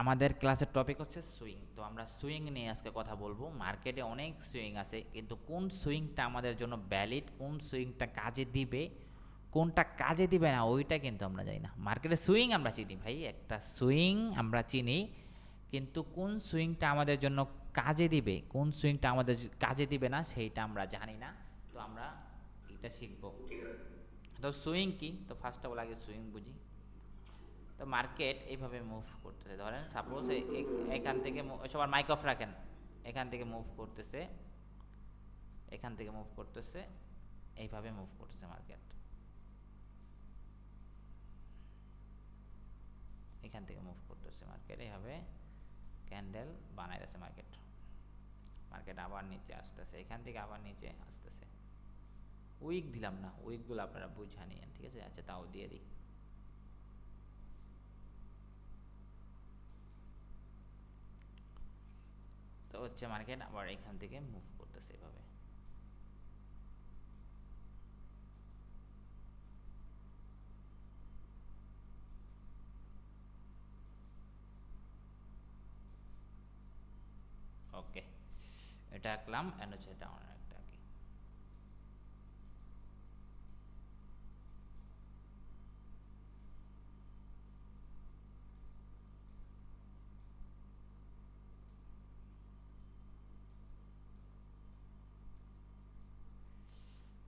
আমাদের ক্লাসের টপিক হচ্ছে সুইং। তো আমরা সুইং নিয়ে আজকে কথা বলবো। মার্কেটে অনেক সুইং আছে, কিন্তু কোন সুইংটা আমাদের জন্য ভ্যালিড, কোন সুইংটা কাজে দিবে, কোনটা কাজে দিবে না, ওইটা কিন্তু আমরা জানি না। মার্কেটে সুইং আমরা চিনি ভাই, একটা সুইং আমরা চিনি, কিন্তু কোন সুইংটা আমাদের জন্য কাজে দিবে, কোন সুইংটা আমাদের কাজে দিবে না, সেইটা আমরা জানি না। তো আমরা এটা শিখবো। তো সুইং কি? তো ফার্স্ট অফ অল আগে সুইং বুঝি। তো মার্কেট এইভাবে মুভ করতেছে, ধরেন সাপোজ এখান থেকে সবার মাইক অফ রাখেন। এখান থেকে মুভ করতেছে, এখান থেকে মুভ করতেছে, এইভাবে মুভ করতেছে মার্কেট। এখান থেকে মুভ করতেছে মার্কেট, এইভাবে ক্যান্ডেল বানাইতেছে মার্কেট। মার্কেট আবার নিচে আসতেছে, এখান থেকে আবার নিচে আসতেছে। উইক দিলাম না, উইকগুলো আপনারা বুঝা নিয়েন, ঠিক আছে? আচ্ছা, তাও দিয়ে দিই। তো হচ্ছে মার্কেট আবার এখান থেকে মুভ করতেছে এভাবে। ওকে, এটা আঁকলাম, এন্ড হচ্ছে এটা একটা আঁকি।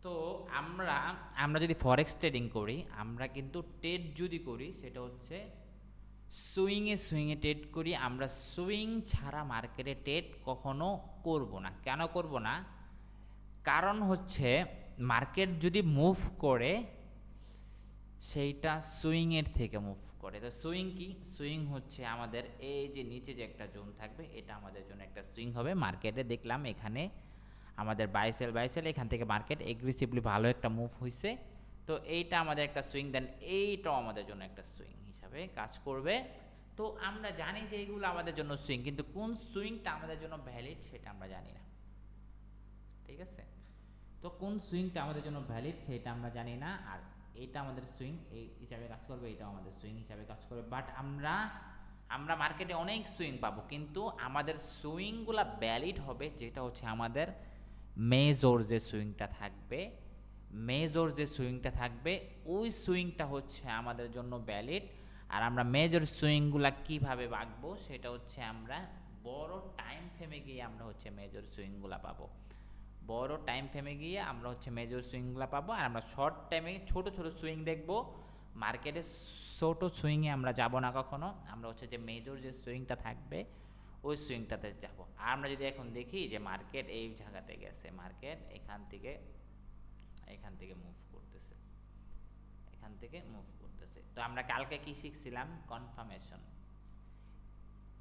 তো আমরা আমরা যদি ফরেক্স ট্রেডিং করি, আমরা কিন্তু ট্রেড যদি করি সেটা হচ্ছে সুইংয়ে ট্রেড করি। আমরা সুইং ছাড়া মার্কেটে ট্রেড কখনো করব না। কেন করব না? কারণ হচ্ছে মার্কেট যদি মুভ করে, সেইটা সুইংয়ের থেকে মুভ করে। তো সুইং কি? সুইং হচ্ছে আমাদের এই যে নিচে যে একটা জোন থাকবে, এটা আমাদের জন্য একটা সুইং হবে। মার্কেটে দেখলাম এখানে আমাদের বাইসেল, এখান থেকে মার্কেট এগ্রেসিভলি ভালো একটা মুভ হয়েছে। তো এইটা আমাদের একটা সুইং, দেন এইটাও আমাদের জন্য একটা সুইং হিসাবে কাজ করবে। তো আমরা জানি যে এইগুলো আমাদের জন্য সুইং, কিন্তু কোন সুইংটা আমাদের জন্য ভ্যালিড সেটা আমরা জানি না, ঠিক আছে? তো কোন সুইংটা আমাদের জন্য ভ্যালিড সেটা আমরা জানি না। আর এইটা আমাদের সুইং এই হিসাবে কাজ করবে, এটাও আমাদের সুইং হিসাবে কাজ করবে। বাট আমরা আমরা মার্কেটে অনেক সুইং পাবো, কিন্তু আমাদের সুইংগুলা ভ্যালিড হবে যেটা হচ্ছে আমাদের মেজর যে সুইংটা থাকবে। মেজর যে সুইংটা থাকবে, ওই সুইংটা হচ্ছে আমাদের জন্য ভ্যালিড। আর আমরা মেজর সুইংগুলা কিভাবে আঁকবো সেটা হচ্ছে আমরা বড় টাইম ফ্রেমে গিয়ে আমরা হচ্ছে মেজর সুইংগুলা পাবো। বড় টাইম ফ্রেমে গিয়ে আমরা হচ্ছে মেজর সুইংগুলো পাবো। আর আমরা শর্ট টাইমে ছোট ছোট সুইং দেখব। মার্কেটে ছোট সুইংয়ে আমরা যাব না কখনো, আমরা হচ্ছে যে মেজর যে সুইংটা থাকবে ওই সুইংটাতে যাব। আর আমরা যদি এখন দেখি যে মার্কেট এই জায়গাতে গেছে, মার্কেট এখান থেকে মুভ করতেছে, এখান থেকে মুভ করতেছে। তো আমরা কালকে কি শিখছিলাম? কনফার্মেশন।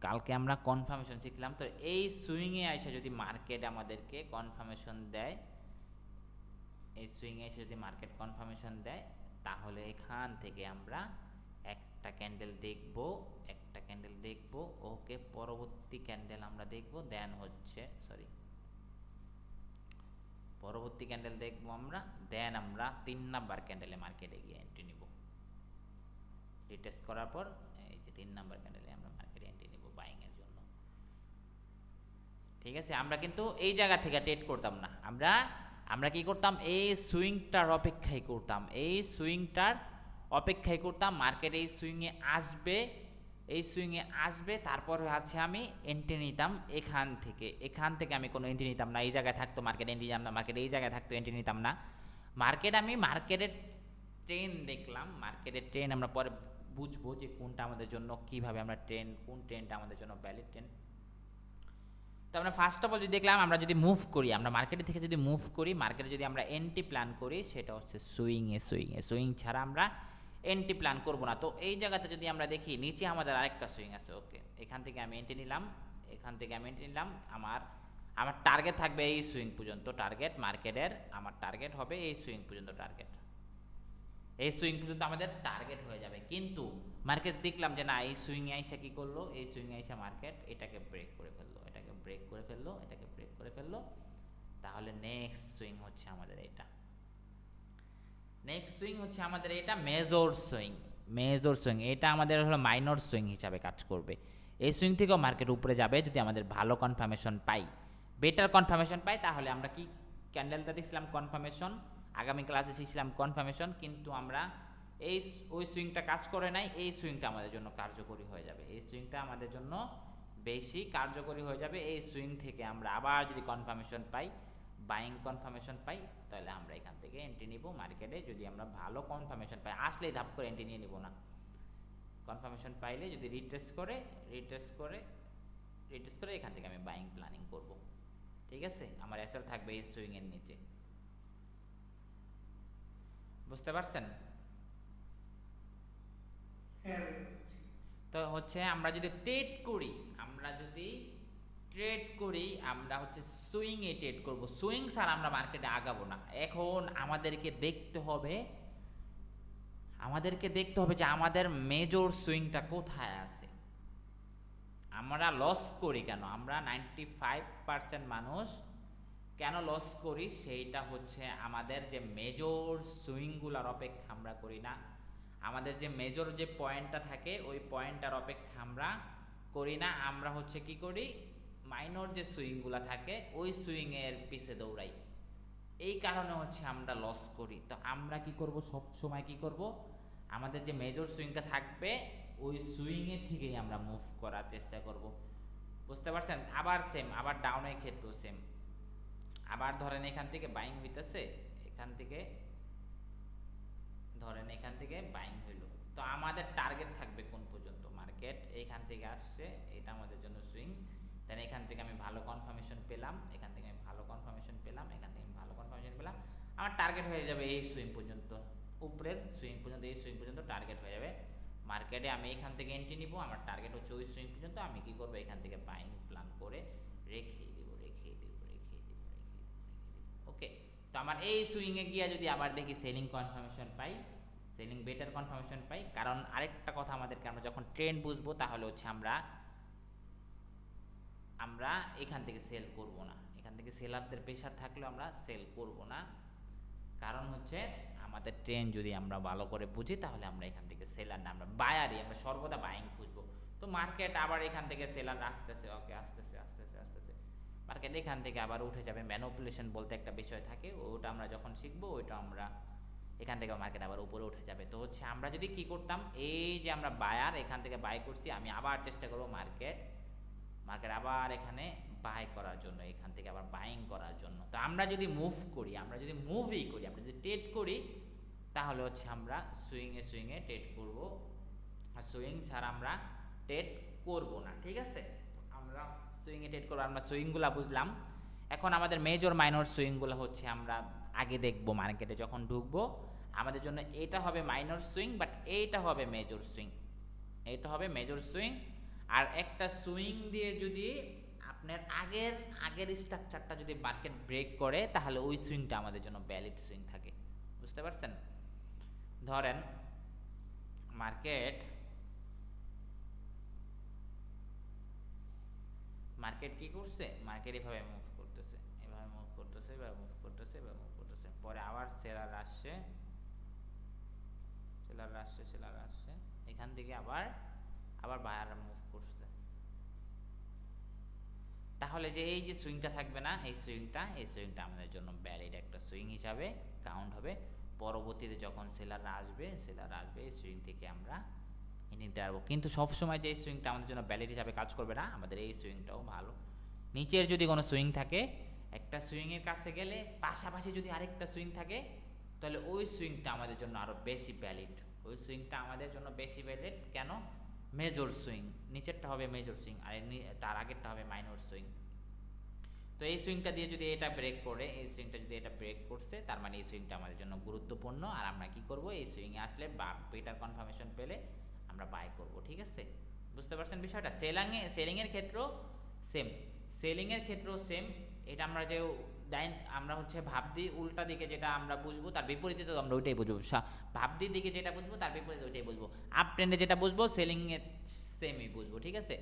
কালকে আমরা কনফার্মেশন শিখলাম। তো এই সুইংয়ে এসে যদি মার্কেট আমাদেরকে কনফার্মেশন দেয়, এই সুইংয়ে এসে যদি মার্কেট কনফার্মেশন দেয়, তাহলে এখান থেকে আমরা একটা ক্যান্ডেল দেখব, একটা ক্যান্ডেল দেখব। ওকে, পরবর্তী ক্যান্ডেল আমরা দেখব, দেন হচ্ছে পরবর্তী ক্যান্ডেল দেখব আমরা, দেন আমরা 3 নাম্বার ক্যান্ডেলে মার্কেটে গিয়ে এন্ট্রি নিব। রিটেস্ট করার পর এই যে 3 নাম্বার ক্যান্ডেলে আমরা মার্কেটে এন্ট্রি নিব বাইং এর জন্য, ঠিক আছে? আমরা কিন্তু এই জায়গা থেকে ট্রেড করতাম না, আমরা আমরা কি করতাম? এই সুইংটার অপেক্ষাই করতাম, এই সুইংটার অপেক্ষাই করতাম। মার্কেট এই সুইংয়ে আসবে, এই সুইংয়ে আসবে, তারপরে আছে আমি এন্ট্রি নিতাম এখান থেকে। এখান থেকে আমি কোনো এন্ট্রি নিতাম না, এই জায়গায় থাকতো মার্কেট এন্ট্রি নিতাম না, মার্কেট এই জায়গায় থাকতো এন্ট্রি নিতাম না। আমি মার্কেটের ট্রেন দেখলাম, মার্কেটের ট্রেন আমরা পরে বুঝবো যে কোনটা আমাদের জন্য, কিভাবে আমরা কোন ট্রেনটা আমাদের জন্য ভ্যালিড ট্রেন। তো আমরা ফার্স্ট অফ অল যদি দেখলাম, আমরা যদি মুভ করি, আমরা মার্কেটের থেকে যদি মুভ করি, মার্কেটে যদি আমরা এন্ট্রি প্ল্যান করি, সেটা হচ্ছে সুইং ছাড়া আমরা এন্ট্রি প্ল্যান করব না। তো এই জায়গাতে যদি আমরা দেখি নিচে আমাদের আরেকটা সুইং আছে, ওকে, এখান থেকে আমি এন্ট্রি নিলাম, এখান থেকে আমি এন্ট্রি নিলাম। আমার আমার টার্গেট থাকবে এই সুইং পর্যন্ত, টার্গেট মার্কেটের আমার টার্গেট হবে এই সুইং পর্যন্ত, টার্গেট এই সুইং পর্যন্ত আমাদের টার্গেট হয়ে যাবে। কিন্তু মার্কেট দেখলাম যে না, এই সুইংয়ে আইসা কি করলো, এই সুইংয়ে আইসা মার্কেট এটাকে ব্রেক করে ফেললো, এটাকে ব্রেক করে ফেললো, এটাকে ব্রেক করে ফেললো। তাহলে নেক্সট সুইং হচ্ছে আমাদের এটা, নেক্সট সুইং হচ্ছে আমাদের এটা মেজর সুইং। মেজর সুইং, এটা আমাদের হলো মাইনর সুইং হিসাবে কাজ করবে। এই সুইং থেকেও মার্কেট উপরে যাবে যদি আমাদের ভালো কনফার্মেশন পাই, বেটার কনফার্মেশন পাই। তাহলে আমরা কি ক্যান্ডেলটা দেখছিলাম কনফার্মেশন, আগামী ক্লাসে শিখছিলাম কনফার্মেশন, কিন্তু আমরা এই ওই সুইংটা কাজ করে নাই, এই সুইংটা আমাদের জন্য কার্যকরী হয়ে যাবে, এই সুইংটা আমাদের জন্য বেশি কার্যকরী হয়ে যাবে। এই সুইং থেকে আমরা আবার যদি কনফার্মেশন পাই, বাইং কনফার্মেশন পাই, তাহলে আমরা এখান থেকে এন্ট্রি নিব মার্কেটে। যদি আমরা ভালো কনফার্মেশন পাই, আসলেই ধাপ করে এন্ট্রি নিয়ে নিব না, কনফার্মেশন পাইলে যদি রিটেস্ট করে এখান থেকে আমি বাইং প্ল্যানিং করব। ঠিক আছে, আমার এসএল থাকবে এই সুইং এর নিচে। বুঝতে পারছেন? তো হচ্ছে আমরা যদি ট্রেড করি, আমরা হচ্ছে সুইং এ ট্রেড করব। সুইং ছাড়া আমরা মার্কেটে আগাবো না। এখন আমাদেরকে দেখতে হবে যে আমাদের মেজর সুইংটা কোথায় আছে। আমরা লস করি কেন? আমরা 95% মানুষ কেন লস করি, সেইটা হচ্ছে আমাদের যে মেজর সুইংগুলোর অপেক্ষা আমরা করি না। আমাদের যে মেজর যে পয়েন্টটা থাকে ওই পয়েন্টটার অপেক্ষা আমরা করি না। আমরা হচ্ছে কি করি, মাইনর যে সুইংগুলো থাকে ওই সুইংয়ের পিছে দৌড়াই। এই কারণে হচ্ছে আমরা লস করি। তো আমরা কি করব, সব সময় কি করব, আমাদের যে মেজর সুইংটা থাকবে ওই সুইংয়ের থেকেই আমরা মুভ করার চেষ্টা করব। বুঝতে পারছেন? আবার সেম, আবার ডাউনের ক্ষেত্রেও সেম। আবার ধরেন এখান থেকে বাইং হইতেছে, এখান থেকে বাইং হইলো, তো আমাদের টার্গেট থাকবে কোন পর্যন্ত? মার্কেট এইখান থেকে আসছে, এটা আমাদের জন্য সুইং। দেন এখান থেকে আমি ভালো কনফার্মেশন পেলাম, এখান থেকে আমি ভালো কনফার্মেশন পেলাম, এখান থেকে আমি ভালো কনফার্মেশন পেলাম। আমার টার্গেট হয়ে যাবে এই সুইং পর্যন্ত, উপরের সুইং পর্যন্ত, এই সুইং পর্যন্ত টার্গেট হয়ে যাবে মার্কেটে। আমি এখান থেকে এন্ট্রি নিব, আমার টার্গেট হচ্ছে ওই সুইং পর্যন্ত। আমি কি করব, এখান থেকে বাইং প্ল্যান করে রেখে দিব। ওকে, তো আমার এই সুইং এ গিয়ে যদি আবার দেখি সেলিং কনফার্মেশন পাই, সেলিং বেটার কনফার্মেশন পাই। কারণ আরেকটা কথা আমাদেরকে, আমরা যখন ট্রেন্ড বুঝবো তাহলে হচ্ছে আমরা এখান থেকে সেল করব না। এখান থেকে সেলারদের প্রেশার থাকলেও আমরা সেল করব না। কারণ হচ্ছে আমাদের ট্রেন্ড যদি আমরা ভালো করে বুঝি তাহলে আমরা এখান থেকে সেলার না, আমরা বায়ারই, আমরা সর্বদা বাইং খুঁজবো। তো মার্কেট আবার এখান থেকে সেলার আসতেছে, ওকে আসতেছে মার্কেট এখান থেকে আবার উঠে যাবে। ম্যানিপুলেশন বলতে একটা বিষয় থাকে, ওটা আমরা যখন শিখবো ওইটা আমরা এখান থেকে মার্কেট আবার উপরে উঠে যাবে। তো হচ্ছে আমরা যদি কি করতাম, এই যে আমরা বায়ার, এখান থেকে বাই করছি, আমি আবার চেষ্টা করবো মার্কেট আবার এখানে বাই করার জন্য, এখান থেকে আবার বাইং করার জন্য। তো আমরা যদি মুভ করি, আমরা যদি ট্রেড করি, তাহলে হচ্ছে আমরা সুইংয়ে ট্রেড করব, আর সুইং ছাড়া আমরা ট্রেড করব না। ঠিক আছে, আমরা সুইংয়ে ট্রেড করবো। আমরা সুইংগুলো বুঝলাম। এখন আমাদের মেজর মাইনর সুইংগুলো হচ্ছে আমরা আগে দেখব। মার্কেটে যখন ঢুকবো আমাদের জন্য এটা হবে মাইনর সুইং, বাট এইটা হবে মেজর সুইং। আর একটা সুইং দিয়ে যদি আপনার আগের স্ট্রাকচারটা যদি মার্কেট ব্রেক করে, তাহলে ওই সুইংটা আমাদের জন্য ভ্যালিড সুইং থাকে। বুঝতে পারছেন? ধরেন মার্কেট কি করছে, মার্কেট এভাবে মুভ করতেছে, পরে আবার সেলার আসছে, এখান থেকে আবার বায়ার মুভ করছে। তাহলে যে এই যে সুইংটা থাকবে না, এই সুইংটা আমাদের জন্য ভ্যালিড একটা সুইং হিসাবে কাউন্ট হবে। পরবর্তীতে যখন সেলাররা আসবে এই সুইং থেকে আমরা নিতে পারবো। কিন্তু সবসময় যে সুইংটা আমাদের জন্য ভ্যালিড হিসাবে কাজ করবে না, আমাদের এই সুইংটাও ভালো। নিচের যদি কোনো সুইং থাকে, একটা সুইংয়ের কাছে গেলে পাশাপাশি যদি আরেকটা সুইং থাকে, তাহলে ওই সুইংটা আমাদের জন্য আরও বেশি ভ্যালিড। কেন? মেজর সুইং, নিচেরটা হবে মেজর সুইং, আর তার আগেরটা হবে মাইনর সুইং। তো এই সুইংটা দিয়ে যদি এটা ব্রেক করে, করছে, তার মানে এই সুইংটা আমাদের জন্য গুরুত্বপূর্ণ। আর আমরা কি করব, এই সুইংয়ে আসলে বেটার কনফার্মেশন পেলে আমরা বাই করব। ঠিক আছে, বুঝতে পারছেন বিষয়টা? সেলিংয়ের ক্ষেত্রেও সেম। এটা আমরা হচ্ছে ভাব দিই উল্টা দিকে, যেটা আমরা বুঝবো তার বিপরীতে, তো আমরা ওইটাই বুঝবো। ভাব দিকে যেটা বুঝবো তার বিপরীতে ওইটাই বুঝবো। আপ ট্রেন্ডে যেটা বুঝবো সেলিংয়ে সেমই বুঝবো। ঠিক আছে,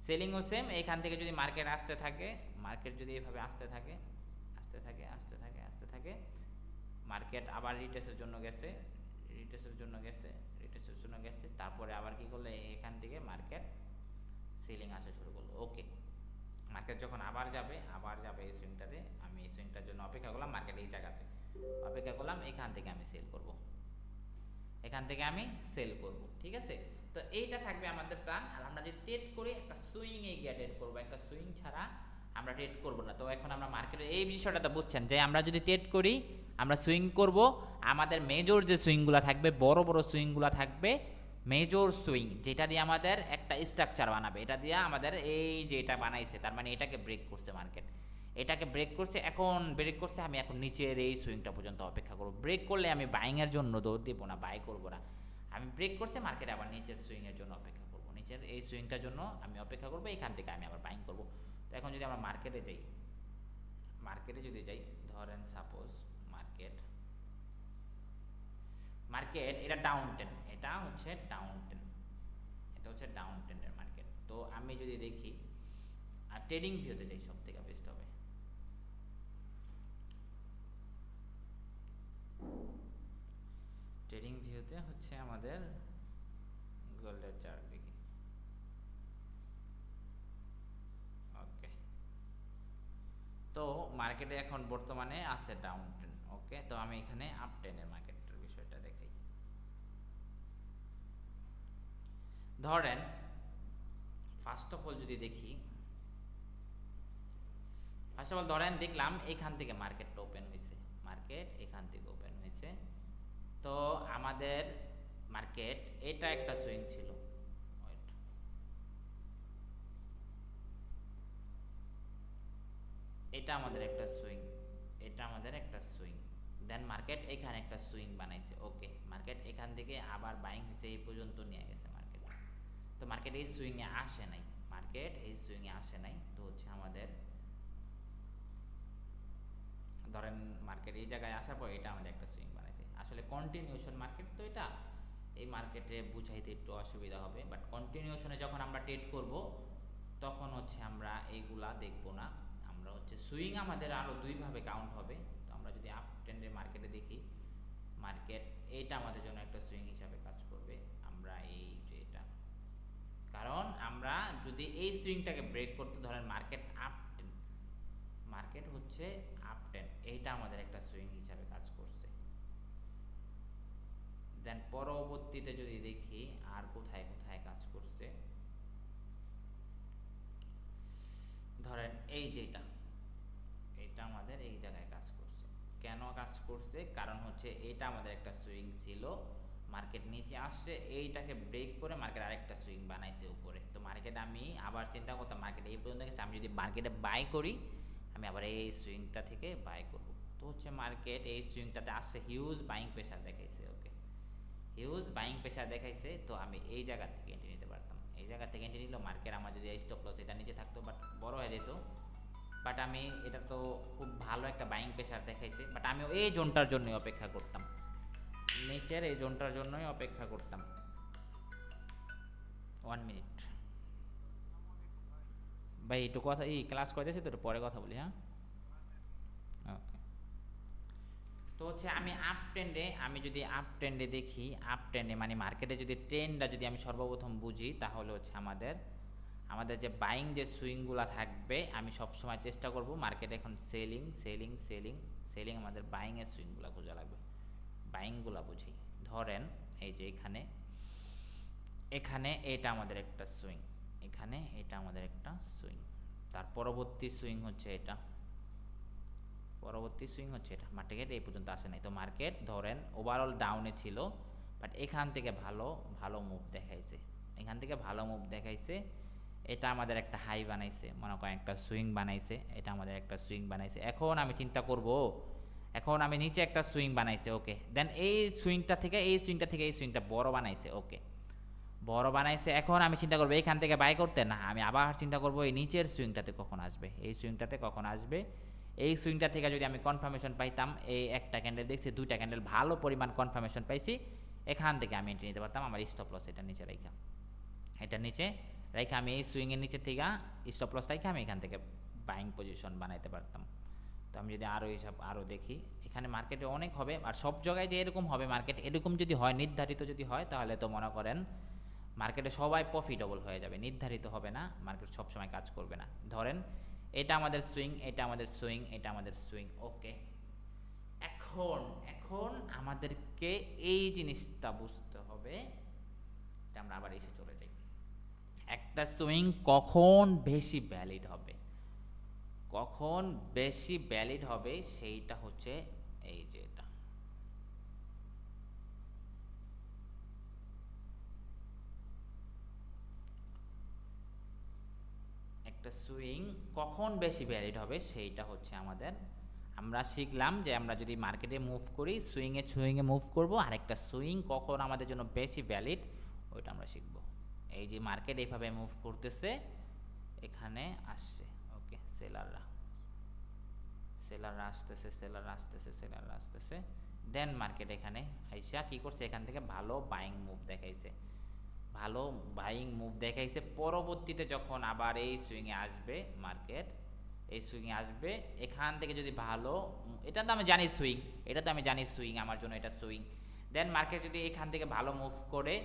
সেলিংও সেম। এখান থেকে যদি মার্কেট আসতে থাকে, যদি এভাবে আসতে থাকে, মার্কেট আবার রিটেস্টের জন্য গেছে, পজিশনে গেছে, তারপরে আবার কি করলো, এখান থেকে মার্কেট সেলিং আসা শুরু করলো। ওকে, মার্কেট যখন আবার যাবে এই সুইংটাতে, আমি এই সুইংটার জন্য অপেক্ষা করলাম, মার্কেট এই জায়গাতে অপেক্ষা করলাম, এখান থেকে আমি সেল করব, এখান থেকে আমি সেল করব, ঠিক আছে। তো এইটা থাকবে আমাদের প্ল্যান। আর আমরা যদি ট্রেড করি একটা সুইং এ গিয়ে ট্রেড করবো, একটা সুইং ছাড়া আমরা ট্রেড করব না। তো এখন আমরা মার্কেটের এই বিষয়টা তো বুঝছেন যে আমরা যদি ট্রেড করি আমরা সুইং করব, আমাদের মেজর যে সুইংগুলো থাকবে, বড় বড় সুইংগুলো থাকবে, মেজর সুইং যেটা দিয়ে আমাদের একটা স্ট্রাকচার বানাবে, এটা দিয়ে আমাদের এই যে এটা বানাইছে, তার মানে এটাকে ব্রেক করছে মার্কেট, এটাকে ব্রেক করছে, এখন ব্রেক করছে, আমি এখন নিচের এই সুইংটা পর্যন্ত অপেক্ষা করব। ব্রেক করলে আমি বাইংয়ের জন্য দৌড় দেবো না, বাই করবো না, আমি ব্রেক করছে মার্কেট, আবার নিচের সুইংয়ের জন্য অপেক্ষা করব, নিচের এই সুইংটার জন্য আমি অপেক্ষা করব, এখান থেকে আমি আবার বাইং করব। তো এখন যদি আমরা মার্কেটে যাই, মার্কেটে যদি যাই, ধরেন সাপোজ মার্কেট এটা ডাউন টেন, এটা হচ্ছে ডাউন টেন, এটা হচ্ছে ডাউন টেনের মার্কেট। তো আমি যদি দেখি আর ট্রেডিং ভিউতে যাই, সব থেকে বেস্ট হবে। ট্রেডিং ভিউতে হচ্ছে আমাদের গোল্ডের চার্ট দেখি। ওকে, তো মার্কেটে এখন বর্তমানে আছে ডাউন ট্রেন। ওকে, তো আমি এখানে আপ ট্রেনের মার্কেটের বিষয়টা দেখাই। ধরেন ফার্স্ট অফ অল যদি দেখি, ফার্স্ট অফ অল ধরেন দেখলাম এখান থেকে মার্কেটটা ওপেন হয়েছে, মার্কেট এখান থেকে ওপেন হয়েছে, তো আমাদের মার্কেট এটা একটা সুইং ছিল, এটা আমাদের একটা সুইং, এটা আমাদের একটা সুইং, দেন মার্কেট এখানে একটা সুইং বানাইছে। ওকে, মার্কেট এখান থেকে আবার বাইং হয়েছে, এই পর্যন্ত নিয়ে গেছে মার্কেট। তো মার্কেট এই সুইংয়ে আসে নাই, মার্কেট এই সুইংয়ে আসে নাই, তো হচ্ছে আমাদের ধরেন মার্কেট এই জায়গায় আসার পর এটা আমাদের একটা সুইং বানাইছে। আসলে কন্টিনিউশন মার্কেট, তো এটা এই মার্কেটে বুঝাইতে একটু অসুবিধা হবে, বাট কন্টিনিউশনে যখন আমরা ট্রেড করব তখন হচ্ছে আমরা এইগুলা দেখব না, আমরা হচ্ছে সুইং আমাদের আরও দুইভাবে কাউন্ট হবে। তো আমরা যদি আপ ট্রেন্ডের মার্কেটে দেখি, মার্কেট এইটা আমাদের জন্য একটা সুইং হিসাবে কাজ করবে, আমরা এই যে এটা, কারণ আমরা যদি এই সুইংটাকে ব্রেক করতে, ধরেন মার্কেট আপ টেন, মার্কেট হচ্ছে আপ টেন, এইটা আমাদের একটা সুইং হিসাবে কাজ করছে। দেন পরবর্তীতে যদি দেখি আর কোথায় কোথায় কাজ করছে, ধরেন এই যেটা, এটা আমাদের এই জায়গায় কাজ করছে। কেন কাজ করছে? কারণ হচ্ছে এটা আমাদের একটা সুইং ছিল, মার্কেট নিচে আসছে, এইটাকে ব্রেক করে মার্কেট আরেকটা সুইং বানাইছে উপরে। তো মার্কেট আমি আবার চিন্তা করতাম মার্কেট এই পর্যন্ত গেছে, আমি যদি মার্কেটে বাই করি আমি আবার এই সুইংটা থেকে বাই করব। তো হচ্ছে মার্কেট এই সুইংটাতে আসছে, হিউজ বাইং প্রেশার দেখাইছে। ওকে, হিউজ বাইং প্রেশার দেখাইছে, তো আমি এই জায়গা থেকে এন্ট্রি নিতে পারতাম, এই জায়গা থেকে এন্ট্রি নিলেও মার্কেট আমার যদি স্টপ লস এটা নিচে থাকতো বাট বড় হয়ে যেত, বাট আমি এটা তো খুব ভালো একটা বাইং প্রেশার দেখাইছে, বাট আমি এই জোনটার জন্যই অপেক্ষা করতাম, নিচের এই জোনটার জন্যই অপেক্ষা করতাম। 1 মিনিট ভাই, একটু কথা, এই ক্লাস করতেছি তো, একটু পরে কথা বলি, হ্যাঁ। ওকে, তো হচ্ছে আমি আপ ট্রেন্ডে, আমি যদি আপ ট্রেন্ডে দেখি, আপ ট্রেন্ডে মানে মার্কেটে যদি ট্রেন্ডটা যদি আমি সর্বপ্রথম বুঝি, তাহলে হচ্ছে আমাদের আমাদের যে বাইং যে সুইংগুলো থাকবে, আমি সবসময় চেষ্টা করব মার্কেটে এখন সেলিং সেলিং সেলিং সেলিং, আমাদের বাইংয়ের সুইংগুলো খোঁজা লাগবে, বাইংগুলো বুঝি। ধরেন এই যে এখানে, এখানে এটা আমাদের একটা সুইং, এখানে এটা আমাদের একটা সুইং, তার পরবর্তী সুইং হচ্ছে এটা, পরবর্তী সুইং হচ্ছে এটা, মার্কেট এই পর্যন্ত আসে নাই। তো মার্কেট ধরেন ওভারঅল ডাউনে ছিল, বাট এখান থেকে ভালো ভালো মুভ দেখাইছে, এখান থেকে ভালো মুভ দেখাইছে, এটা আমাদের একটা হাই বানাইছে, মনে করেন একটা সুইং বানাইছে, এটা আমাদের একটা সুইং বানাইছে। এখন আমি চিন্তা করব, এখন আমি নিচে একটা সুইং বানাইছে। ওকে, দেন এই সুইংটা থেকে এই সুইংটা থেকে এই সুইংটা বড় বানাইছে। ওকে, বড় বানাইছে, এখন আমি চিন্তা করবো এইখান থেকে বাই করতে, না আমি আবার চিন্তা করবো এই নিচের সুইংটাতে কখন আসবে, এই সুইংটাতে কখন আসবে, এই সুইংটা থেকে যদি আমি কনফার্মেশন পাইতাম, এই একটা ক্যান্ডেল দেখছি, দুইটা ক্যান্ডেল ভালো পরিমাণ কনফার্মেশন পাইছি, এখান থেকে আমি এন্ট্রি নিতে পারতাম, আমার স্টপ লস এটা নিচে রাখা, এটা নিচে রেখে আমি এই সুইংয়ের নিচে থেকে স্টপ লস রেখে আমি এখান থেকে বাইং পজিশন বানাইতে পারতাম। তো তো আমি যদি আরও হিসাব আরও দেখি, এখানে মার্কেটে অনেক হবে, আর সব জায়গায় যে এরকম হবে মার্কেট, এরকম যদি হয়, নির্ধারিত যদি হয়, তাহলে তো মনে করেন মার্কেটে সবাই প্রফিটেবল হয়ে যাবে। নির্ধারিত হবে না, মার্কেট সবসময় কাজ করবে না। ধরেন এটা আমাদের সুইং, এটা আমাদের সুইং, এটা আমাদের সুইং, ওকে। এখন এখন আমাদেরকে এই জিনিসটা বুঝতে হবে, এটা আমরা আবার এসে চলে যাই। একটা সুইং কখন বেশি ভ্যালিড হবে, কখন বেশি ভ্যালিড হবে সেইটা হচ্ছে এই যে এটা। একটা সুইং কখন বেশি ভ্যালিড হবে সেইটা হচ্ছে আমাদের, আমরা শিখলাম যে আমরা যদি মার্কেটে মুভ করি সুইংয়ে মুভ করব, আর একটা সুইং কখন আমাদের জন্য বেশি ভ্যালিড ওইটা আমরা শিখব। এই যে মার্কেট এইভাবে মুভ করতেছে, এখানে আসছে, ওকে, সেলাররা আসতেছে, সেলাররা আসতেছে, দেন মার্কেট এখানে আইসা কি করছে, এখান থেকে ভালো বাইং মুভ দেখাইছে, ভালো বাইং মুভ দেখাইছে। পরবর্তীতে যখন আবার এই সুইংয়ে আসবে মার্কেট, এই সুইংয়ে আসবে, এখান থেকে যদি ভালো, এটা তো আমি জানি সুইং, এটা তো আমি জানি সুইং, আমার জন্য এটা সুইং। দেন মার্কেট যদি এখান থেকে ভালো মুভ করে,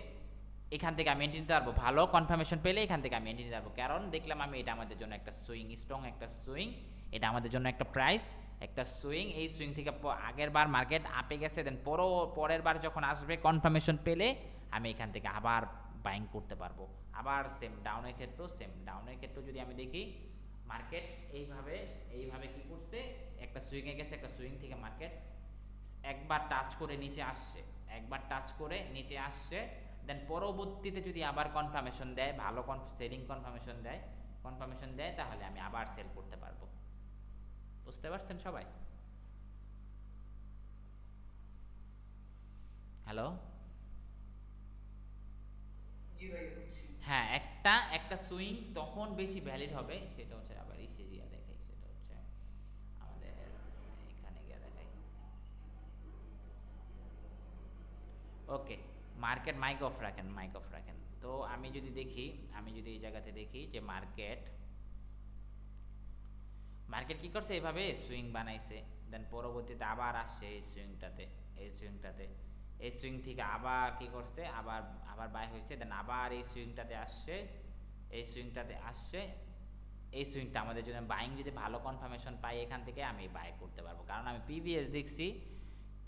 এখান থেকে আমি এন্ট্রি নিতে পারবো, ভালো কনফার্মেশন পেলে এখান থেকে আমি এন্ট্রি নিতে পারবো, কারণ দেখলাম আমি এটা আমাদের জন্য একটা সুইং, স্ট্রং একটা সুইং, এটা আমাদের জন্য একটা প্রাইস, একটা সুইং। এই সুইং থেকে আগের বার মার্কেট আপে গেছে, দেন পরের বার যখন আসবে কনফার্মেশন পেলে আমি এখান থেকে আবার বাইং করতে পারবো। আবার সেম ডাউনের ক্ষেত্রেও সেম, ডাউনের ক্ষেত্রেও যদি আমি দেখি মার্কেট এইভাবে এইভাবে কি করছে, একটা সুইংয়ে গেছে, একটা সুইং থেকে মার্কেট একবার টাচ করে নিচে আসছে, একবার টাচ করে নিচে আসছে, দেন পরবর্তীতে যদি আবার কনফার্মেশন দেয়, ভালো সেলিং কনফার্মেশন দেয়, তাহলে আমি আবার সেল করতে পারবো। বুঝতে পারছেন সবাই? হ্যালো, হ্যাঁ, একটা সুইং তখন বেশি ভ্যালিড হবে, সেটা হচ্ছে আবার ইসিজিয়া দেখাই, সেটা হচ্ছে আমাদের এখানে গিয়ে দেখাই, ওকে। মার্কেট মাইক অফ রাখেন। তো আমি যদি দেখি, আমি যদি এই জায়গাতে দেখি যে মার্কেট কি করছে, এভাবে সুইং বানাইছে, দেন পরবর্তীতে আবার আসছে এই সুইংটাতে, এই সুইং থেকে আবার কি করছে, আবার আবার বাই হয়েছে, দেন আবার এই সুইংটাতে আসছে, এই সুইংটা আমাদের জন্য বাইং, যদি ভালো কনফার্মেশন পাই এখান থেকে আমি বাই করতে পারবো, কারণ আমি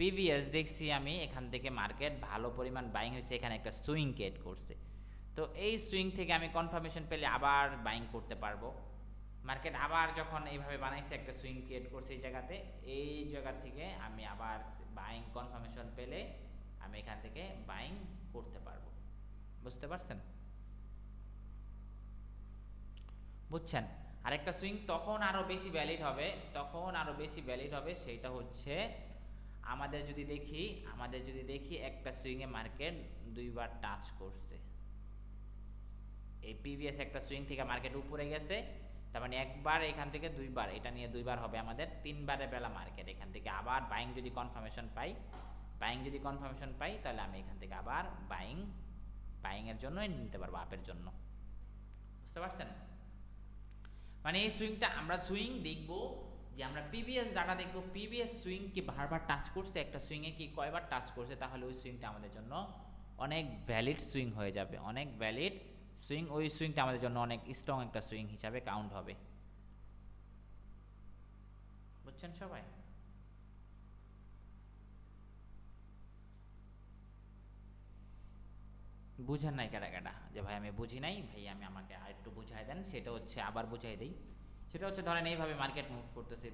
প্রিভিয়াস দেখছি আমি এখান থেকে মার্কেট ভালো পরিমাণ বাইং হয়েছে, এখানে একটা সুইং ক্রিয়েট করছে। তো এই সুইং থেকে আমি কনফার্মেশন পেলে আবার বাইং করতে পারবো। মার্কেট আবার যখন এইভাবে বানাইছে, একটা সুইং ক্রিয়েট করছে এই জায়গাতে, এই জায়গা থেকে আমি আবার বাইং কনফার্মেশন পেলে আমি এখান থেকে বাইং করতে পারবো। বুঝতে পারছেন? বুঝছেন? আরেকটা সুইং তখন আরো বেশি ভ্যালিড হবে, সেটা হচ্ছে আমাদের যদি দেখি একটা সুইংয়ে মার্কেট দুইবার টাচ করছে, এই প্রিভিয়াস একটা সুইং থেকে মার্কেট উপরে গেছে, তার মানে একবার এখান থেকে দুইবার, এটা নিয়ে দুইবার হবে আমাদের, তিনবারে বেলা মার্কেট এখান থেকে আবার বাইং যদি কনফার্মেশন পাই, তাহলে আমি এখান থেকে আবার বাইং এর জন্য নিতে পারবো, আপের জন্য। বুঝতে পারছেন? মানে এই সুইংটা আমরা সুইং দেখবো, যে আমরা প্রিভিয়াস ডাটা দেখবো, প্রিভিয়াস সুইং কি বারবার টাচ করছে, একটা সুইংয়ে কি কয়বার টাচ করছে, তাহলে ওই সুইংটা আমাদের জন্য অনেক ভ্যালিড সুইং হয়ে যাবে, অনেক ভ্যালিড সুইং, ওই সুইংটা আমাদের জন্য অনেক স্ট্রং একটা সুইং হিসাবে কাউন্ট হবে। বুঝছেন সবাই? বুঝেন নাই কাটা যে ভাই আমি বুঝি নাই, ভাই আমাকে আর একটু বুঝাই দেন, সেটা হচ্ছে আবার বুঝাই দিই। সেটা হচ্ছে ধরেন এইভাবে মার্কেট মুভ করতেছে,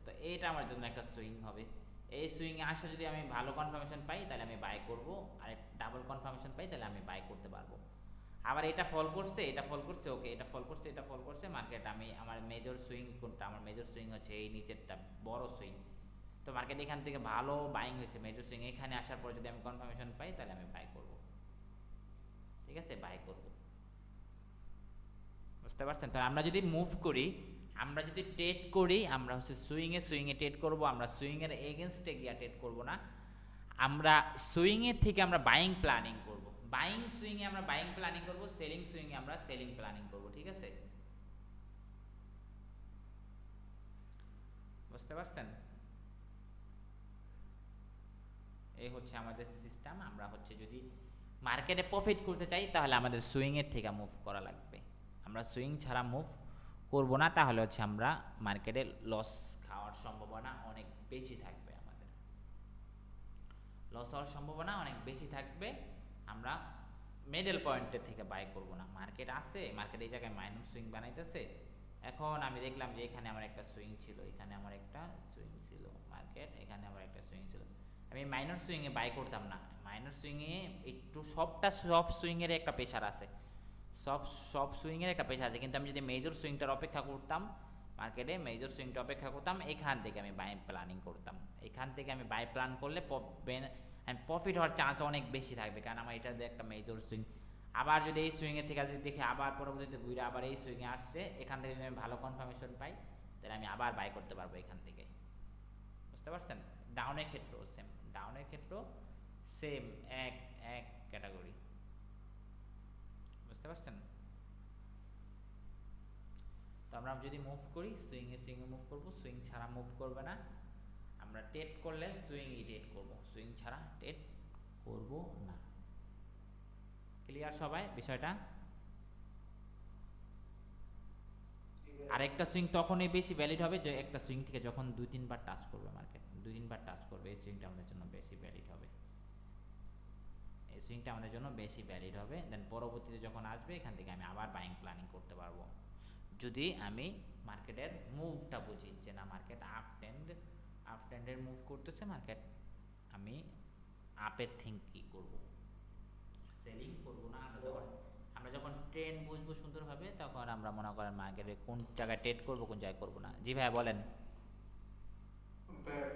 তো এইটা আমার জন্য একটা সুইং হবে। এই সুইংয়ে আসলে যদি আমি ভালো কনফার্মেশন পাই তাহলে আমি বাই করব, আর ডাবল কনফার্মেশন পাই তাহলে আমি বাই করতে পারবো। আবার এটা ফল করছে, ওকে, এটা ফল করছে মার্কেট, আমি আমার মেজর সুইং কোনটা, আমার মেজর সুইং হচ্ছে এই নিচেরটা, বড় সুইং। তো মার্কেট এখান থেকে ভালো বাইং হয়েছে, মেজর সুইং এখানে আসার পর যদি আমি কনফার্মেশন পাই তাহলে আমি বাই করব। ঠিক আছে, বাই করব। বুঝতে পারছেন? তো আমরা যদি মুভ করি, আমরা যদি ট্রেড করি, আমরা হচ্ছে সুইংয়ে ট্রেড করব, আমরা সুইংয়ের এগেনস্টে গিয়া ট্রেড করব না, আমরা সুইংয়ের থেকে আমরা বাইং প্ল্যানিং করব, বাইং সুইংয়ে আমরা বাইং প্ল্যানিং করব, সেলিং সুইংয়ে আমরা সেলিং প্ল্যানিং করব। ঠিক আছে? বুঝতে পারছেন? এই হচ্ছে আমাদের সিস্টেম। আমরা হচ্ছে যদি মার্কেটে প্রফিট করতে চাই তাহলে আমাদের সুইংয়ের থেকে মুভ করা লাগবে। আমরা সুইং ছাড়া মুভ করব না, তাহলে হচ্ছে আমরা মার্কেটে লস খাওয়ার সম্ভাবনা অনেক বেশি থাকবে। আমাদের লস হওয়ার সম্ভাবনা অনেক বেশি থাকবে। আমরা মিডল পয়েন্টের থেকে বাই করব না। মার্কেট আছে, মার্কেট এই জায়গায় মাইনাস সুইং বানাইতেছে। এখন আমি দেখলাম যে এখানে আমার একটা সুইং ছিল, এখানে আমার একটা সুইং ছিল, মার্কেট এখানে আমার একটা সুইং ছিল, আমি মাইনর সুইংয়ে বাই করতাম না। মাইনর সুইংয়ে একটু সব সুইংয়ের একটা প্রেশার আছে, সব সব সুইংয়ের একটা প্রেশার আছে, কিন্তু আমি যদি মেজর সুইংটার অপেক্ষা করতাম, মার্কেটে মেজর সুইংটা অপেক্ষা করতাম, এখান থেকে আমি বাই প্ল্যানিং করতাম। এখান থেকে আমি বাই প্ল্যান করলে প্রফিট হওয়ার চান্স অনেক বেশি থাকবে, কারণ আমার এটা একটা মেজর সুইং। আবার যদি এই সুইংয়ের থেকে যদি দেখি আবার পরবর্তীতে ঘুরে আবার এই সুইংয়ে আসছে, এখান থেকে যদি আমি ভালো কনফার্মেশন পাই তাহলে আমি আবার বাই করতে পারবো এখান থেকে। বুঝতে পারছেন? ডাউনের ক্ষেত্রেও সেম, ডাউনের ক্ষেত্রেও সেম এক এক ক্যাটাগরি। বুঝতে পারছেন? তো আমরা যদি মুভ করি সুইংয়ে মুভ করব, সুইং ছাড়া মুভ করবে না। আমরা টেট করলে সুইংই টেট করব, সুইং ছাড়া টেট করব না। ক্লিয়ার সবাই বিষয়টা? আরেকটা সুইং তখনই বেশি ভ্যালিড হবে যে একটা সুইং থেকে যখন 2-3 বার টাচ করবে মার্কেট, 2-3 বার টাচ করবে, এই সুইংটা আমাদের জন্য বেশি ভ্যালিড হবে। এই সুইংটা আমাদের জন্য বেশি ভ্যালিড হবে। দেন পরবর্তীতে যখন আসবে এখান থেকে আমি আবার বাইং প্ল্যানিং করতে পারবো, যদি আমি মার্কেটের মুভটা বুঝি যে না মার্কেট আপ ট্রেন্ডের মুভ করতেছে, মার্কেট আমি আপের থিঙ্ক করব, সেলিং করব না। আমরা যখন ট্রেন্ড বুঝবো সুন্দরভাবে, তখন আমরা মনে করেন মার্কেটে কোন জায়গায় ট্রেড করব, কোন জায়গায় করব না। জি ভাইয়া বলেন।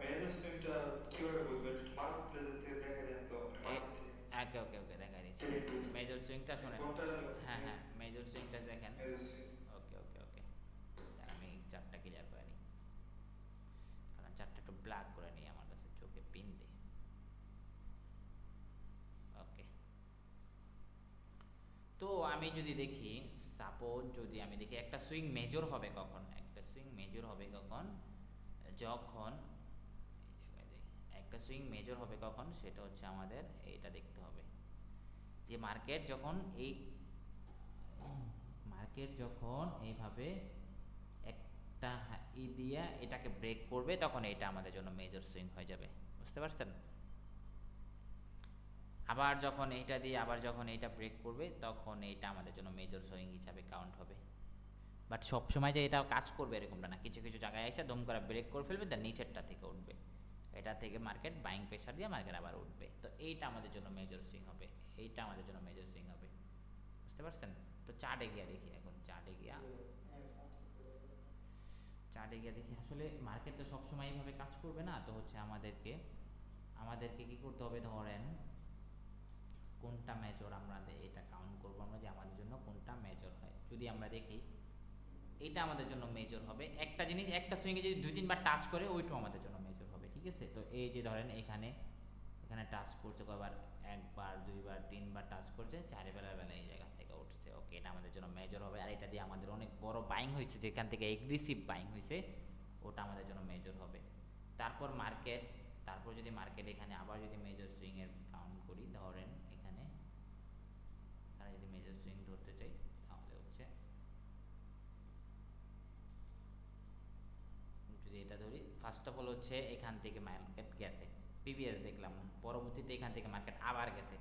মেজর সুইংটা কিভাবে বুঝবো? এটা একটু মার্কেট প্লেসের থেকে দেখাই দেন তো, মানে মার্কেট থেকে ওকে ওকে ওকে দেখাই দিচ্ছি। ট্রেডিং বুঝবো মেজর সুইংটা মানে শোনেন। কোনটা হ্যাঁ হ্যাঁ, মেজর সুইংটা দেখেন। Major swing. ওকে ওকে ওকে, আমি চারটা ক্লিয়ার করে নিই, কারণ চারটা একটু ব্ল্যাক করে নিই, আমার কাছে চোখে পিন দিই। ওকে, তো আমি যদি দেখি, সাপোজ যদি আমি দেখি একটা সুইং মেজর হবে কখন, একটা সুইং মেজর হবে কখন, যখন একটা সুইং মেজর হবে কখন, সেটা হচ্ছে আমাদের এইটা দেখতে হবে যে মার্কেট যখন এইভাবে একটা দিয়া এটাকে ব্রেক করবে, তখন এটা আমাদের জন্য মেজর সুইং হয়ে যাবে। বুঝতে পারছেন? আবার যখন এইটা দিয়ে আবার যখন এইটা ব্রেক করবে, তখন এইটা আমাদের জন্য মেজর সুইং হিসাবে কাউন্ট হবে। বাট সবসময় যে এটা কাজ করবে এরকমটা না, কিছু কিছু জায়গায় এসে দম করে ব্রেক করে ফেলবে, তার নিচেরটা থেকে উঠবে, এটা থেকে মার্কেট বাইং প্রেশার দিয়ে মার্কেট আবার উঠবে, তো এইটা আমাদের জন্য মেজর সুইং হবে, এইটা আমাদের জন্য মেজর সুইং হবে। বুঝতে পারছেন? তো চার্টে গিয়া দেখি, এখন চার্টে গিয়া দেখি আসলে মার্কেট তো সবসময় এইভাবে কাজ করবে না, তো হচ্ছে আমাদেরকে কি করতে হবে, ধরেন কোনটা মেজর আমরা এটা কাউন্ট করবো আমরা, যে আমাদের জন্য কোনটা মেজর হয়। যদি আমরা দেখি এটা আমাদের জন্য মেজর হবে, একটা জিনিস একটা সুইংয়ে যদি 2-3 বার টাচ করে, ওইটাও আমাদের জন্য মেজর হবে। ঠিক আছে? তো এই যে ধরেন এখানে টাচ করছে কয়বার, একবার, দুইবার, 3 বার টাচ করছে, চারে বেলা এই জায়গা থেকে উঠছে, ওকে, এটা আমাদের জন্য মেজর হবে। আর এটা দিয়ে আমাদের অনেক বড় বাইং হয়েছে, যেখান থেকে এগ্রেসিভ বাইং হয়েছে, ওটা আমাদের জন্য মেজর হবে। তারপর যদি মার্কেট এখানে আবার যদি মেজর সুইং এর কাউন্ট করি, ধরেন এখানে যদি মেজর সুইং ধরতে চাই, তাহলে হচ্ছে যদি এটা ধরি, ফার্স্ট অফ অল হচ্ছে এখান থেকে মার্কেট গেছে, প্রিভিয়াস দেখলাম, পরবর্তীতে এখান থেকে মার্কেট আবার গেছে,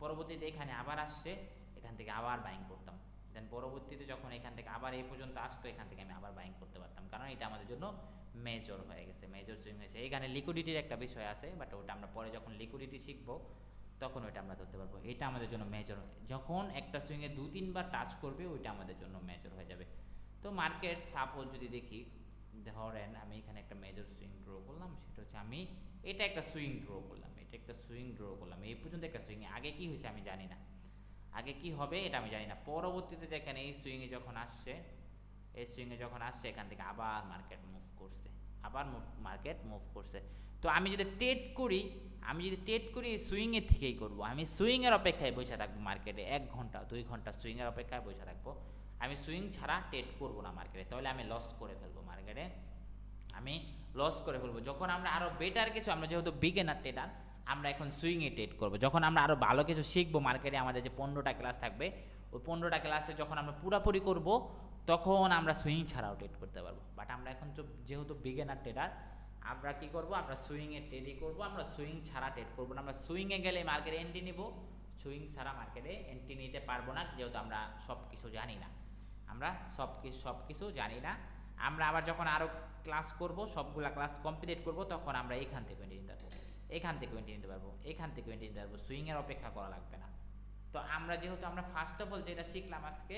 পরবর্তীতে এখানে আবার আসছে, এখান থেকে আবার বাইং করতাম, দেন পরবর্তীতে যখন এখান থেকে আবার এই পর্যন্ত আসতো, এখান থেকে আমি আবার বাইং করতে পারতাম, কারণ এটা আমাদের জন্য মেজর হয়ে গেছে, মেজর সুইং হয়েছে। এখানে লিকুইডিটির একটা বিষয় আছে, বাট ওটা আমরা পরে যখন লিকুইডিটি শিখবো তখন ওইটা আমরা ধরতে পারবো। এটা আমাদের জন্য মেজর, যখন একটা সুইংয়ে 2-3 বার টাচ করবে, ওইটা আমাদের জন্য মেজর হয়ে যাবে। তো মার্কেট সাপোজ যদি দেখি, ধরেন আমি এখানে একটা মেজর সুইং ড্র করলাম, সেটা হচ্ছে আমি এটা একটা সুইং ড্র করলাম, এই পর্যন্ত একটা সুইং, আগে কি হয়েছে আমি জানি না, আগে কি হবে এটা আমি জানি না, পরবর্তীতে দেখেন এই সুইংয়ে যখন আসছে, এখান থেকে আবার মার্কেট মুভ করছে, তো আমি যদি ট্রেড করি, এই সুইংয়ের থেকেই করব, আমি সুইংয়ের অপেক্ষায় বসে থাকবো মার্কেটে 1 ঘন্টা 2 ঘন্টা সুইংয়ের অপেক্ষায় বসে থাকবো, আমি সুইং ছাড়া ট্রেড করবো না মার্কেটে, তাহলে আমি লস করে ফেলবো মার্কেটে, আমি লস করে ফেলবো। যখন আমরা আরও বেটার কিছু, আমরা যেহেতু বিগিনার ট্রেডার, আমরা এখন সুইংয়ে ট্রেড করবো। যখন আমরা আরও ভালো কিছু শিখবো মার্কেটে, আমাদের যে 15টা ক্লাস থাকবে, ওই 15টা ক্লাসে যখন আমরা পুরাপুরি করব, তখন আমরা সুইং ছাড়াও ট্রেড করতে পারবো। বাট আমরা এখন যেহেতু বিগিনার ট্রেডার, আমরা কি করব, আমরা সুইংয়ে ট্রেডই করব, আমরা সুইং ছাড়া ট্রেড করবো না। আমরা সুইংয়ে গেলে মার্কেটে এন্ট্রি নিব, সুইং ছাড়া মার্কেটে এন্ট্রি নিতে পারবো না, যেহেতু আমরা সব কিছু জানি না। আমরা সব কিছু জানি না। আমরা আবার যখন আরও ক্লাস করব, সবগুলা ক্লাস কমপ্লিট করব, তখন আমরা এখান থেকে এন্ট্রি নিতে পারবো, এখান থেকে এন্ট্রি নিতে পারবো, এখান থেকে এন্ট্রি নিতে পারবো। সুইংয়ের অপেক্ষা করা লাগবে না। তো আমরা যেহেতু আমরা ফার্স্ট অফ অল যেটা শিখলাম আজকে,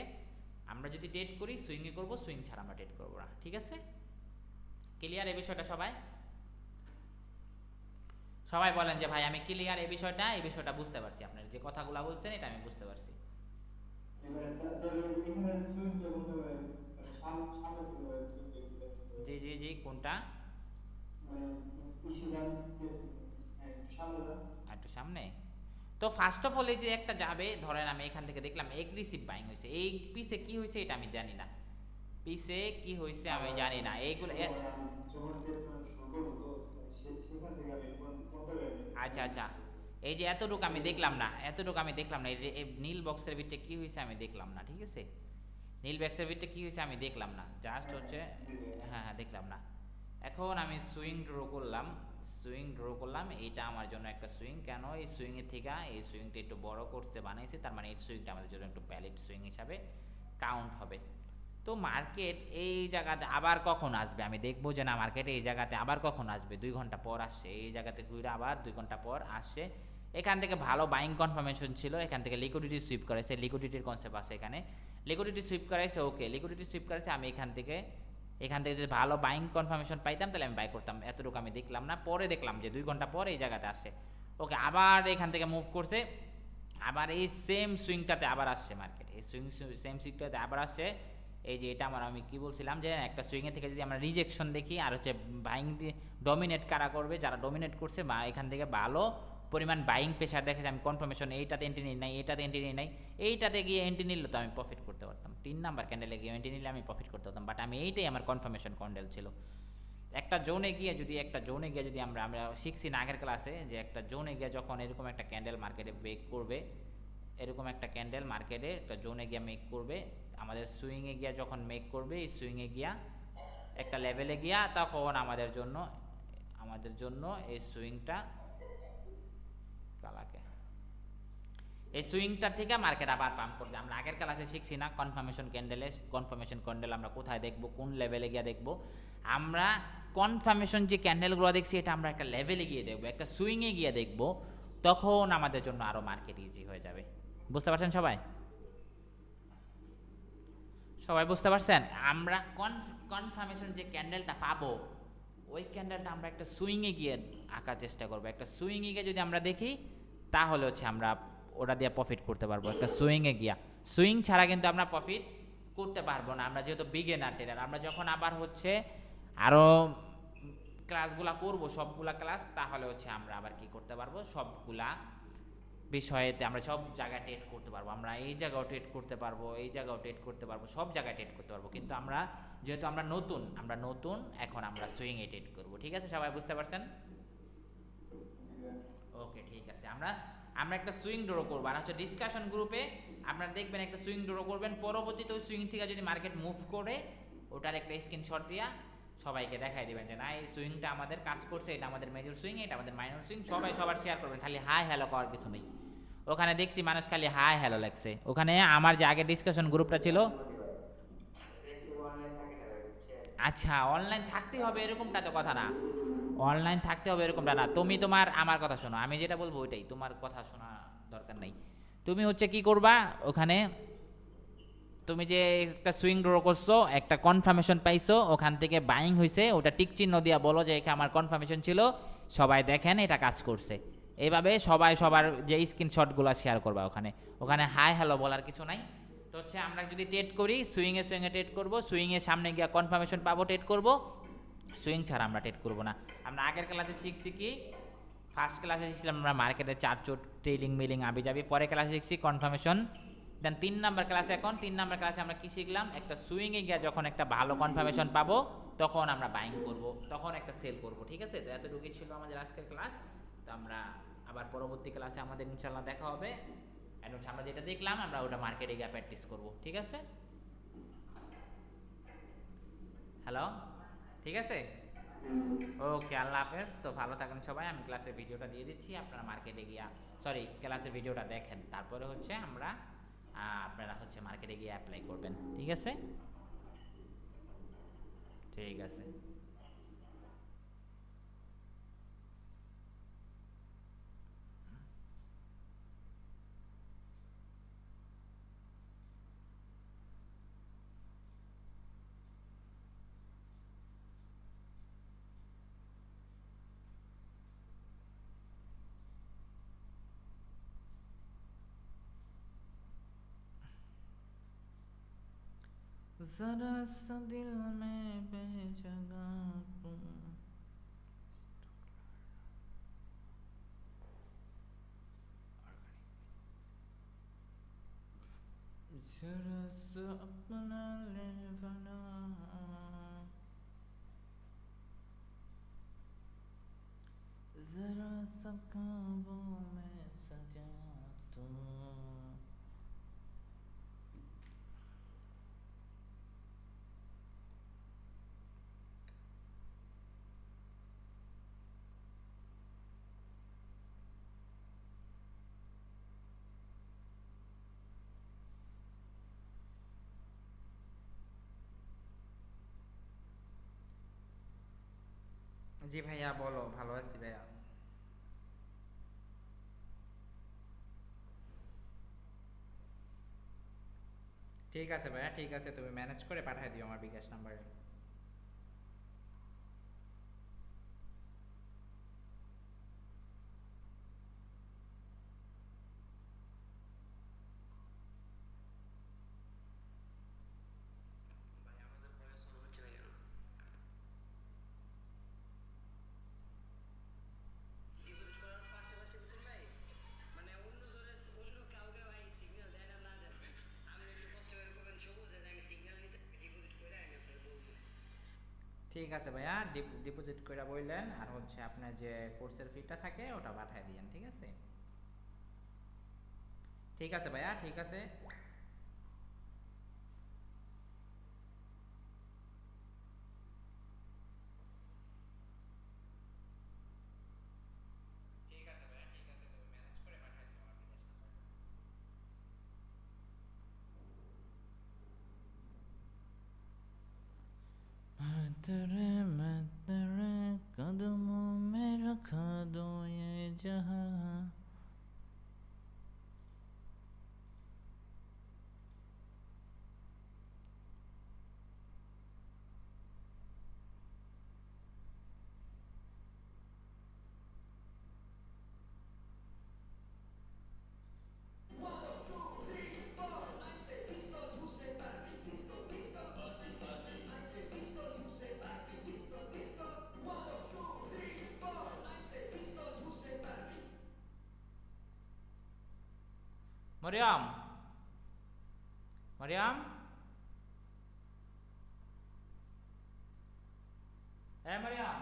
আমরা যদি ট্রেড করি সুইংয়ে করব, সুইং ছাড়া আমরা ট্রেড করবো না। ঠিক আছে, ক্লিয়ার এই বিষয়টা? সবাই সবাই বলেন যে ভাই আমি ক্লিয়ার এই বিষয়টা বুঝতে পারছি। আপনার যে কথাগুলো বলছেন এটা আমি বুঝতে পারছি। জি জি জি, কোনটা? একটু সামনে। তো ফার্স্ট অফ অল এই যে একটা যাবে, ধরেন আমি এখান থেকে দেখলাম এগ্রেসিভ বাইং হয়েছে, এই পিসে কি হয়েছে এটা আমি জানি না, পিসে কি হয়েছে আমি জানি না। এইগুলো আচ্ছা আচ্ছা, এই যে এতটুকু আমি দেখলাম না, এই নীল বক্সের ভিতরে কি হয়েছে আমি দেখলাম না। ঠিক আছে, নীল বক্সের ভিতরে কি হয়েছে আমি দেখলাম না, জাস্ট হচ্ছে হ্যাঁ হ্যাঁ দেখলাম না। এখন আমি সুইং ড্র করলাম, এইটা আমার জন্য একটা সুইং। কেন এই সুইংয়ের থেকে এই সুইংটা একটু বড় করতে বানাইছে, তার মানে এই সুইংটা আমাদের জন্য একটু ভ্যালিড সুইং হিসাবে কাউন্ট হবে। তো মার্কেট এই জায়গাতে আবার কখন আসবে আমি দেখবো, যে না মার্কেটে এই জায়গাতে আবার কখন আসবে। 2 ঘন্টা পর আসছে, এই জায়গাতে ঘুরে আবার 2 ঘন্টা পর আসছে। এখান থেকে ভালো বাইং কনফার্মেশন ছিল, এখান থেকে লিকুইডিটি সুইপ করেছে, লিকুইডিটির কনসেপ্ট আছে এখানে, লিকুইডিটি সুইপ করাইছে। ওকে, লিকুইডিটি সুইপ করেছে, আমি এখান থেকে যদি ভালো বাইং কনফার্মেশন পাইতাম তাহলে আমি বাই করতাম। এতটুকু আমি দেখলাম না, পরে দেখলাম যে 2 ঘন্টা পর এই জায়গাতে আসছে। ওকে, আবার এখান থেকে মুভ করছে, আবার এই সেম সুইংটাতে আবার আসছে মার্কেট, এই সেম সুইংটাতে আবার আসছে। এই যে এটা আমি কি বলছিলাম, যে একটা সুইংয়ের থেকে যদি আমরা রিজেকশন দেখি, আর হচ্ছে বাইং দিয়ে ডমিনেট কারা করবে, যারা ডমিনেট করছে, বা এখান থেকে ভালো পরিমাণ বাইং প্রেশার দেখেছে, আমি কনফার্মেশন এইটাতে এন্ট্রি নিই নাই, এইটাতে এন্ট্রি নিই নাই, এইটাতে গিয়ে এন্ট্রি নিলে তো আমি প্রফিট করতে পারতাম। 3 নাম্বার ক্যান্ডেলে গিয়ে এন্ট্রি নিলে আমি প্রফিট করতে পারতাম, বাট আমি এইটাই আমার কনফার্মেশন ক্যান্ডেল ছিল। একটা জোনে গিয়ে যদি আমরা শিখছি না আগের ক্লাসে, যে একটা জোনে গিয়ে যখন এরকম একটা ক্যান্ডেল মার্কেটে ব্রেক করবে, এরকম একটা ক্যান্ডেল মার্কেটে একটা জোনে গিয়ে মেক করবে, আমাদের সুইংয়ে গিয়া যখন মেক করবে, এই সুইংয়ে গিয়া একটা লেভেলে গিয়া, তখন আমাদের জন্য এই সুইংটা কালাকে, এই সুইংটা থেকে মার্কেট আবার পাম্প করছে। আমরা আগের ক্লাসে শিখছি না কনফার্মেশন ক্যান্ডেল আমরা কোথায় দেখবো, কোন লেভেলে গিয়ে দেখবো। আমরা কনফার্মেশন যে ক্যান্ডেলগুলো দেখছি, এটা আমরা একটা লেভেলে গিয়ে দেখবো, একটা সুইংয়ে গিয়ে দেখবো, তখন আমাদের জন্য আরও মার্কেট ইজি হয়ে যাবে। বুঝতে পারছেন সবাই? বুঝতে পারছেন? আমরা কনফার্মেশন যে ক্যান্ডেলটা পাবো, ওই ক্যান্ডেলটা আমরা একটা সুইংয়ে গিয়ে আঁকার চেষ্টা করবো। একটা সুইংয়ে গিয়ে যদি আমরা দেখি, তাহলে হচ্ছে আমরা ওটা দিয়ে প্রফিট করতে পারবো। একটা সুইংয়ে গিয়া, সুইং ছাড়া কিন্তু আমরা প্রফিট করতে পারবো না, আমরা যেহেতু বিগিনার ট্রেডার। আমরা যখন আবার হচ্ছে আরও ক্লাসগুলা করবো, সবগুলা ক্লাস, তাহলে হচ্ছে আমরা আবার কি করতে পারবো, সবগুলা বিষয়েতে আমরা সব জায়গায় ট্রেড করতে পারবো। আমরা এই জায়গাও ট্রেড করতে পারবো, এই জায়গাও ট্রেড করতে পারবো, সব জায়গায় ট্রেড করতে পারবো। কিন্তু আমরা যেহেতু আমরা নতুন, এখন আমরা সুইংয়ে ট্রেড করবো। ঠিক আছে, সবাই বুঝতে পারছেন? ওকে, ঠিক আছে। আমরা একটা সুইং ড্র করবো, আর হচ্ছে ডিসকাশন গ্রুপে আপনারা দেখবেন একটা সুইং ড্র করবেন, পরবর্তীতে ওই সুইং থেকে যদি মার্কেট মুভ করে, ওটার একটা স্ক্রিনশট দিয়া সবাইকে দেখাই দিবেন যে না এই সুইংটা আমাদের কাজ করছে, এটা আমাদের মেজর সুইং, এটা আমাদের মাইনর সুইং। সবাই সবার শেয়ার করবেন, খালি হাই হ্যালো করার কিছু নেই। ওখানে দেখছি মানুষ খালি হাই হ্যালো লাগছে। ওখানে আমার যে আগে ডিসকাশন গ্রুপটা ছিল, আচ্ছা অনলাইন থাকতেই হবে এরকমটা তো কথা না, অনলাইন থাকতে হবে এরকমটা না। তুমি আমার কথা শোনো, আমি যেটা বলবো ওইটাই, তোমার কথা শোনা দরকার নাই। তুমি হচ্ছে কি করবা, ওখানে তুমি যে একটা সুইং ড্র করছো, একটা কনফার্মেশন পাইছো, ওখান থেকে বাইং হয়েছে, ওটা টিক চিহ্ন দিয়া বলো যে এখানে আমার কনফার্মেশন ছিল, সবাই দেখেন এটা কাজ করছে। এইভাবে সবাই সবার যে স্ক্রিনশটগুলো শেয়ার করবা। ওখানে হাই হ্যালো বলার কিছু নাই। তো হচ্ছে আমরা যদি ট্রেড করি, সুইংয়ে ট্রেড করবো, সুইংয়ের সামনে গিয়ে কনফার্মেশন পাবো, ট্রেড করবো। সুইং ছাড়া আমরা ট্রেড করবো না। আমরা আগের ক্লাসে শিখছি কি, ফার্স্ট ক্লাসে শিখছিলাম আমরা মার্কেটের চার্ট ট্রেডিং মিলিং আবি যাবি, পরে ক্লাসে শিখছি কনফার্মেশন দেন 3 নাম্বার ক্লাসে এখন 3 নাম্বার ক্লাসে আমরা কি শিখলাম, একটা সুইংয়ে গিয়ে যখন একটা ভালো কনফার্মেশন পাবো তখন আমরা বাইং করব, তখন একটা সেল করব। ঠিক আছে, তো এতটুকুই ছিল আমাদের আজকের ক্লাস। তো আমরা আবার পরবর্তী ক্লাসে আমাদের ইনশাল্লাহ দেখা হবে। আর হচ্ছে আমরা যেটা দেখলাম আমরা ওটা মার্কেটে গিয়ে প্র্যাকটিস করব। ঠিক আছে, হ্যালো, ঠিক আছে, ওকে, আল্লাহ হাফেজ। তো ভালো থাকেন সবাই। আমি ক্লাসের ভিডিওটা দিয়ে দিচ্ছি, আপনারা মার্কেটে গিয়া, সরি, ক্লাসের ভিডিওটা দেখেন, তারপরে হচ্ছে আমরা আপনারা হচ্ছে মার্কেটে গিয়ে অ্যাপ্লাই করবেন। ঠিক আছে, ঠিক আছে। जरा सा दिल में बेजगा तुम, जरा सा अपना ले बना, जरा सा ख्वाबों में सजा तुम। জি ভাইয়া বলো, ভালো আছি ভাইয়া। ঠিক আছে ভাইয়া, ঠিক আছে, তুমি ম্যানেজ করে পাঠিয়ে দিও আমার বিকাশ নাম্বারে। ভাই আমাদের ভয়েস অন হচ্ছে না কেন? ডিপোজিট করার পাশাপাশি বুঝছেন ভাই, মানে অন্য জনে অন্য কাউকে ভাই সিগন্যাল দেয় না, না দেন, আপনি একটু কষ্ট করে করবেন, সবুজ যে আমি সিগন্যাল নিতে ডিপোজিট করে আমি আপনার বলবো। ঠিক আছে ভাইয়া, ডিপোজিট করে বললেন, আর হচ্ছে আপনার যে কোর্সের ফিটা থাকে ওটা পাঠিয়ে দিয়েন। ঠিক আছে, ঠিক আছে ভাইয়া, ঠিক আছে। ঠিক আছে ভাইয়া, ঠিক আছে, তুমি ম্যানেজ করে পাঠিয়ে দিও আমার বিকাশ नाम्बारे। तेरे कदमों में रखा दो ये जहां। মরিয়ম, মরিয়ম, হ্যাঁ মরিয়ম।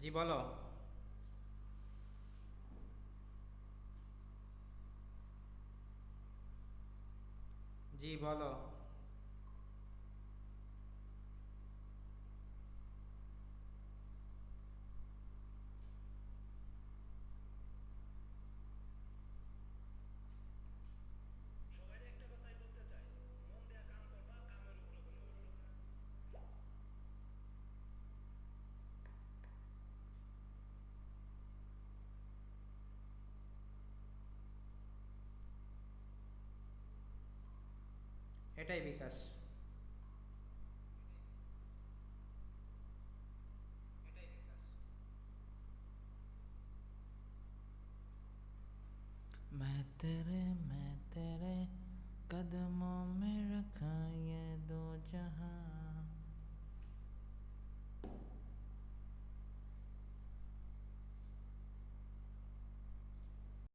জি বলো। জি বলো। সবাই একটা কথাই বলতে চাই, এটাই বিকাশ। मैं तेरे कदमों में रखा ये दो जहां